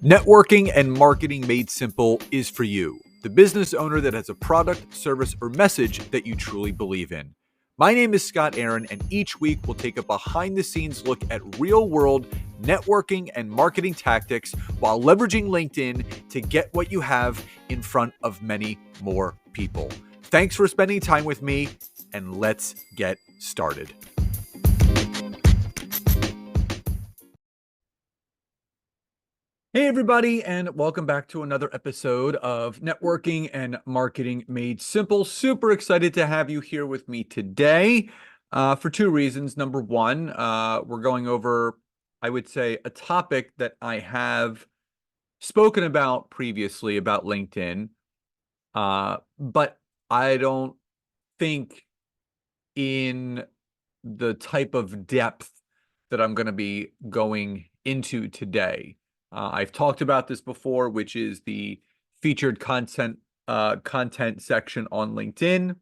Networking and Marketing Made Simple is for you, the business owner that has a product, service, or message that you truly believe in. My name is Scott Aaron, and each week we'll take a behind the scenes look at real world networking and marketing tactics while leveraging LinkedIn to get what you have in front of many more people. Thanks for spending time with me, and let's get started. Hey, everybody, and welcome back to another episode of Networking and Marketing Made Simple. Super excited to have you here with me today for two reasons. Number one, we're going over, I would say, a topic that I have spoken about previously about LinkedIn, but I don't think in the type of depth that I'm going to be going into today. I've talked about this before, which is the featured content section on LinkedIn.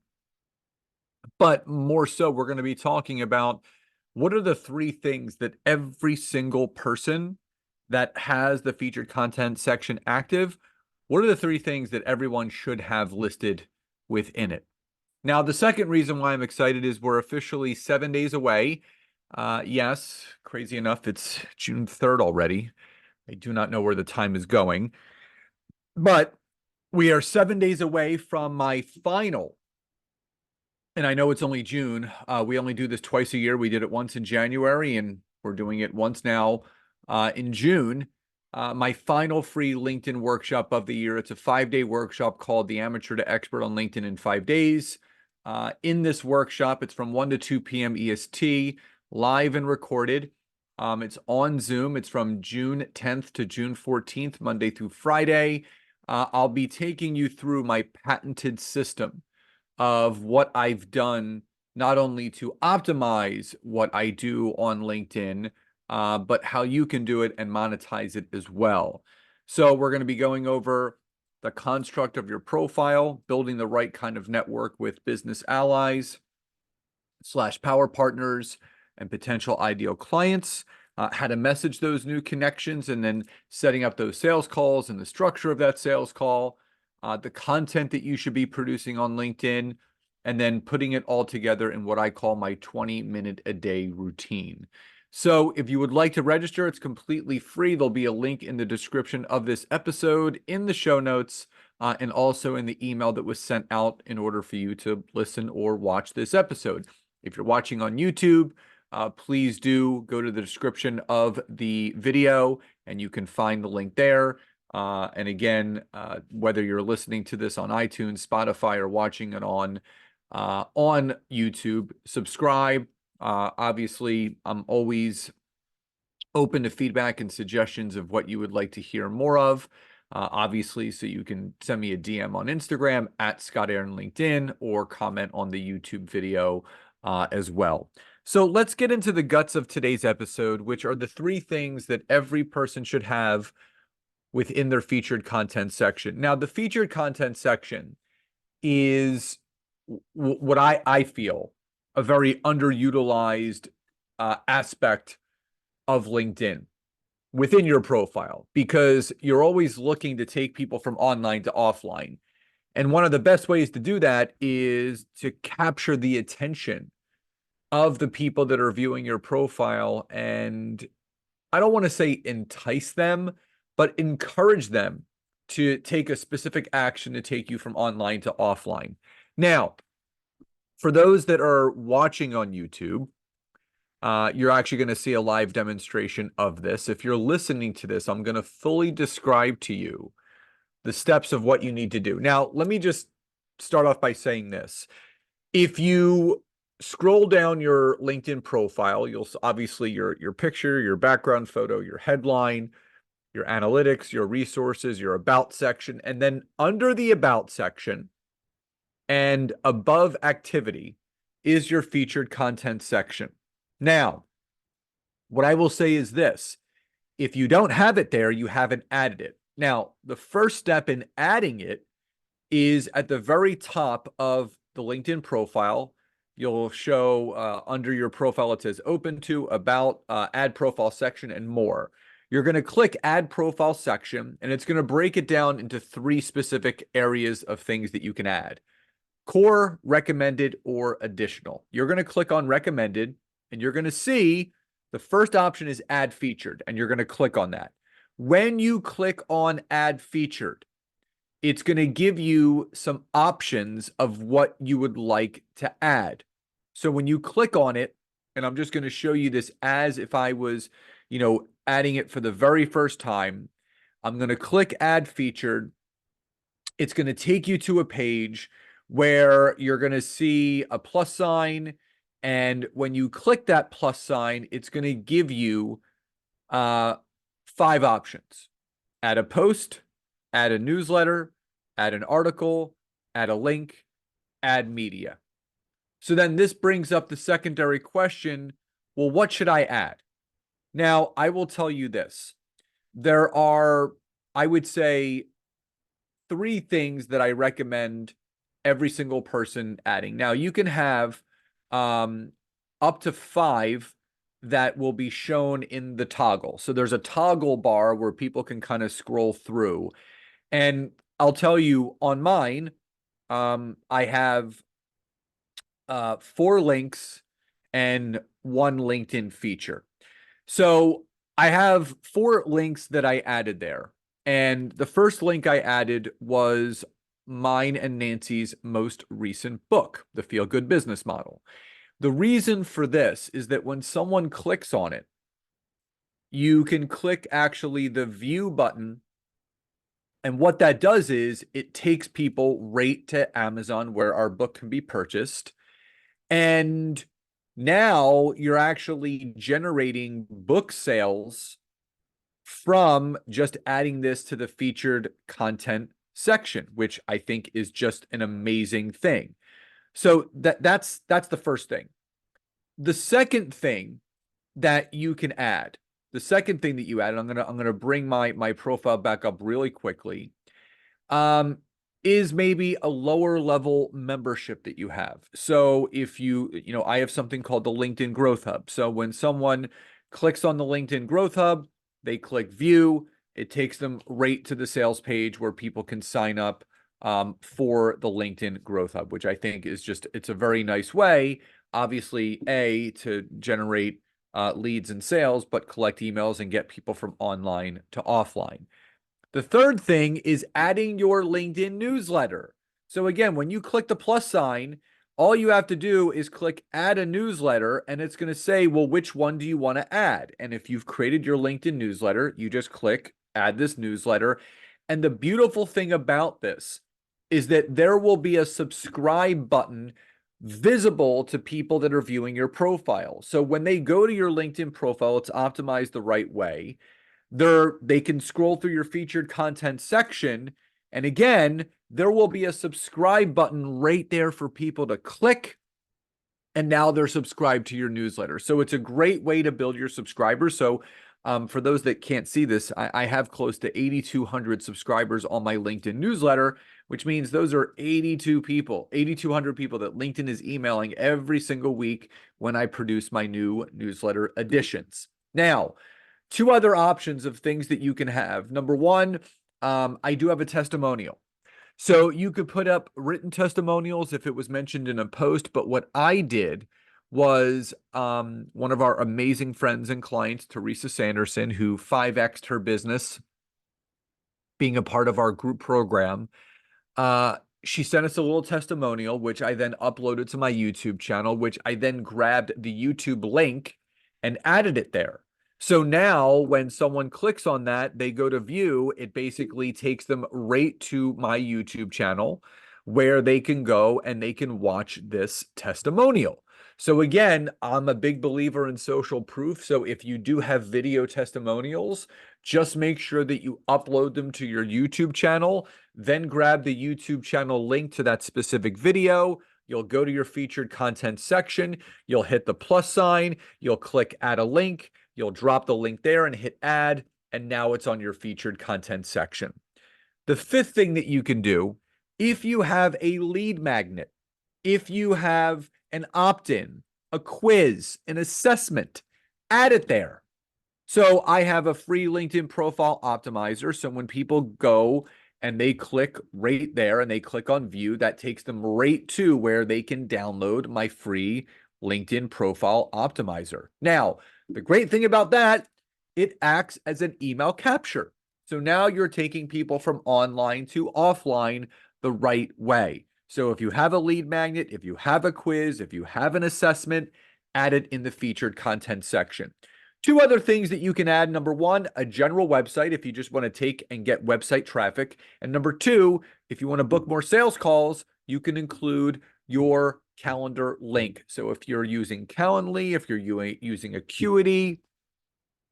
But more so, we're going to be talking about what are the three things that every single person that has the featured content section active, what are the three things that everyone should have listed within it? Now, the second reason why I'm excited is we're officially 7 days away. Yes, crazy enough, it's June 3rd already. I do not know where the time is going, but we are 7 days away from my final. And I know it's only June. We only do this twice a year. We did it once in January, and we're doing it once now in June. My final free LinkedIn workshop of the year. It's a 5-day workshop called The Amateur to Expert on LinkedIn in 5 days. In this workshop, it's from 1 to 2 p.m. EST, live and recorded. It's on Zoom. It's from June 10th to June 14th, Monday through Friday. I'll be taking you through my patented system of what I've done, not only to optimize what I do on LinkedIn, but how you can do it and monetize it as well. So we're going to be going over the construct of your profile, building the right kind of network with business allies / power partners and potential ideal clients, how to message those new connections, and then setting up those sales calls and the structure of that sales call, the content that you should be producing on LinkedIn, and then putting it all together in what I call my 20-minute-a-day routine. So if you would like to register, it's completely free. There'll be a link in the description of this episode, in the show notes, and also in the email that was sent out in order for you to listen or watch this episode. If you're watching on YouTube, please do go to the description of the video and you can find the link there. And again, whether you're listening to this on iTunes, Spotify, or watching it on YouTube, subscribe. Obviously, I'm always open to feedback and suggestions of what you would like to hear more of. Obviously, so you can send me a DM on Instagram at Scott Aaron LinkedIn, or comment on the YouTube video as well. So let's get into the guts of today's episode, which are the three things that every person should have within their featured content section. Now, the featured content section is what I feel a very underutilized aspect of LinkedIn within your profile, because you're always looking to take people from online to offline. And one of the best ways to do that is to capture the attention of the people that are viewing your profile, and I don't want to say entice them, but encourage them to take a specific action to take you from online to offline. Now, for those that are watching on YouTube, you're actually going to see a live demonstration of this. If you're listening to this, I'm going to fully describe to you the steps of what you need to do. Now, let me just start off by saying this. If you scroll down your LinkedIn profile, you'll obviously your picture, your background photo, your headline, your analytics, your resources, your about section, and then under the about section and above activity is your featured content section. Now, what I will say is this: if you don't have it there, you haven't added it. Now, the first step in adding it is at the very top of the LinkedIn profile. You'll show under your profile, it says open to, about, add profile section, and more. you're going to click Add Profile Section, and it's going to break it down into 3 specific areas of things that you can add: core, recommended, or additional. You're going to click on recommended, and you're going to see the first option is add featured, and you're going to click on that. When you click on add featured, it's going to give you some options of what you would like to add. So when you click on it, and I'm just going to show you this as if I was, adding it for the very first time. I'm going to click add featured. It's going to take you to a page where you're going to see a plus sign. And when you click that plus sign, it's going to give you 5 options: add a post, add a newsletter, add an article, add a link, add media. So then this brings up the secondary question: well, what should I add? Now, I will tell you this. There are, I would say, 3 things that I recommend every single person adding. Now, you can have up to 5 that will be shown in the toggle. So there's a toggle bar where people can kind of scroll through. And I'll tell you, on mine, I have 4 links and 1 LinkedIn feature. So I have 4 links that I added there. And the first link I added was mine and Nancy's most recent book, The Feel Good Business Model. The reason for this is that when someone clicks on it, you can click actually the view button. And what that does is it takes people right to Amazon where our book can be purchased. And now you're actually generating book sales from just adding this to the featured content section, which I think is just an amazing thing. So that's the first thing. The second thing that you can add, the second thing that you add, and I'm gonna bring my profile back up really quickly, is maybe a lower level membership that you have. So if I have something called the LinkedIn Growth Hub. So when someone clicks on the LinkedIn Growth Hub, they click view, it takes them right to the sales page where people can sign up for the LinkedIn Growth Hub, which I think is it's a very nice way, obviously, to generate leads and sales, but collect emails and get people from online to offline. The third thing is adding your LinkedIn newsletter. So again, when you click the plus sign, all you have to do is click add a newsletter, and it's going to say, well, which one do you want to add? And if you've created your LinkedIn newsletter, you just click add this newsletter. And the beautiful thing about this is that there will be a subscribe button visible to people that are viewing your profile. So when they go to your LinkedIn profile, it's optimized the right way. They can scroll through your featured content section. And again, there will be a subscribe button right there for people to click. And now they're subscribed to your newsletter. So it's a great way to build your subscribers. So for those that can't see this, I have close to 8,200 subscribers on my LinkedIn newsletter, which means those are 8,200 people that LinkedIn is emailing every single week when I produce my new newsletter editions. Now, 2 other options of things that you can have. Number 1, I do have a testimonial. So you could put up written testimonials if it was mentioned in a post, but what I did was one of our amazing friends and clients, Teresa Sanderson, who 5x'd her business being a part of our group program. She sent us a little testimonial, which I then uploaded to my YouTube channel, which I then grabbed the YouTube link and added it there. So now when someone clicks on that, they go to view, it basically takes them right to my YouTube channel where they can go and they can watch this testimonial. So again, I'm a big believer in social proof. So if you do have video testimonials, just make sure that you upload them to your YouTube channel, then grab the YouTube channel link to that specific video. You'll go to your featured content section, you'll hit the plus sign, you'll click add a link, you'll drop the link there and hit add, and now it's on your featured content section. The 5th thing that you can do, if you have a lead magnet, if you have an opt-in, a quiz, an assessment, add it there. So I have a free LinkedIn profile optimizer. So when people go and they click right there and they click on view, that takes them right to where they can download my free LinkedIn profile optimizer. Now, the great thing about that, it acts as an email capture. So now you're taking people from online to offline the right way. So if you have a lead magnet, if you have a quiz, if you have an assessment, add it in the featured content section. Two other things that you can add. Number one, a general website if you just want to take and get website traffic. And number two, if you want to book more sales calls, you can include your calendar link. So if you're using Calendly, if you're using Acuity,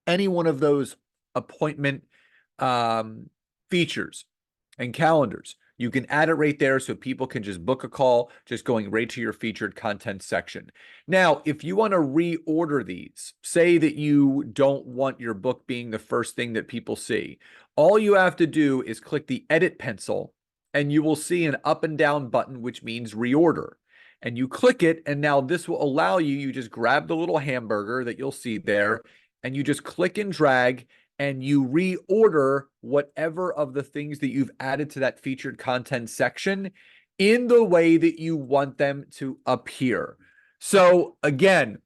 any one of those appointment features and calendars, you can add it right there so people can just book a call, just going right to your featured content section. Now, if you want to reorder these, say that you don't want your book being the first thing that people see, all you have to do is click the edit pencil and you will see an up and down button, which means reorder. And you click it, and now this will allow you just grab the little hamburger that you'll see there, and you just click and drag, and you reorder whatever of the things that you've added to that featured content section in the way that you want them to appear. So again,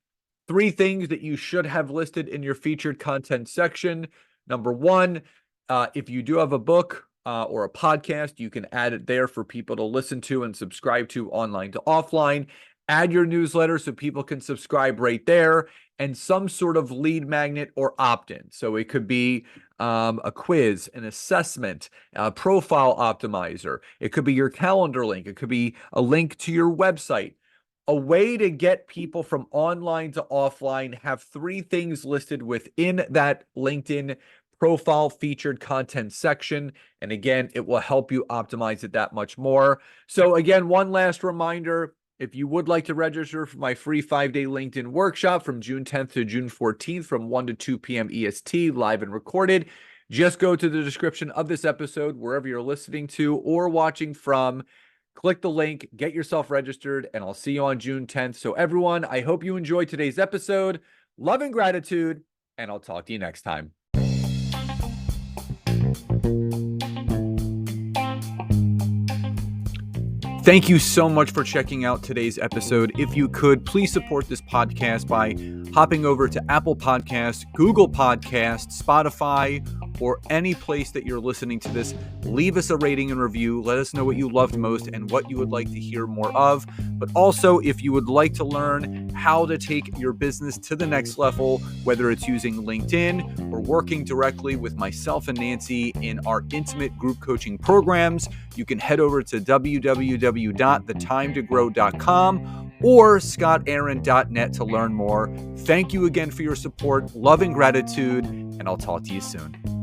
3 things that you should have listed in your featured content section. Number one, if you do have a book or a podcast, you can add it there for people to listen to and subscribe to online to offline. Add your newsletter so people can subscribe right there, and some sort of lead magnet or opt-in. So it could be a quiz, an assessment, a profile optimizer. It could be your calendar link. It could be a link to your website. A way to get people from online to offline. Have 3 things listed within that LinkedIn profile featured content section. And again, it will help you optimize it that much more. So again, one last reminder, if you would like to register for my free 5-day LinkedIn workshop from June 10th to June 14th from 1 to 2 p.m. EST, live and recorded, just go to the description of this episode, wherever you're listening to or watching from. Click the link, get yourself registered, and I'll see you on June 10th. So everyone, I hope you enjoyed today's episode. Love and gratitude, and I'll talk to you next time. Thank you so much for checking out today's episode. If you could, please support this podcast by hopping over to Apple Podcasts, Google Podcasts, Spotify, or any place that you're listening to this. Leave us a rating and review. Let us know what you loved most and what you would like to hear more of. But also, if you would like to learn how to take your business to the next level, whether it's using LinkedIn or working directly with myself and Nancy in our intimate group coaching programs, you can head over to www.thetimetogrow.com or scottaaron.net to learn more. Thank you again for your support, love, and gratitude, and I'll talk to you soon.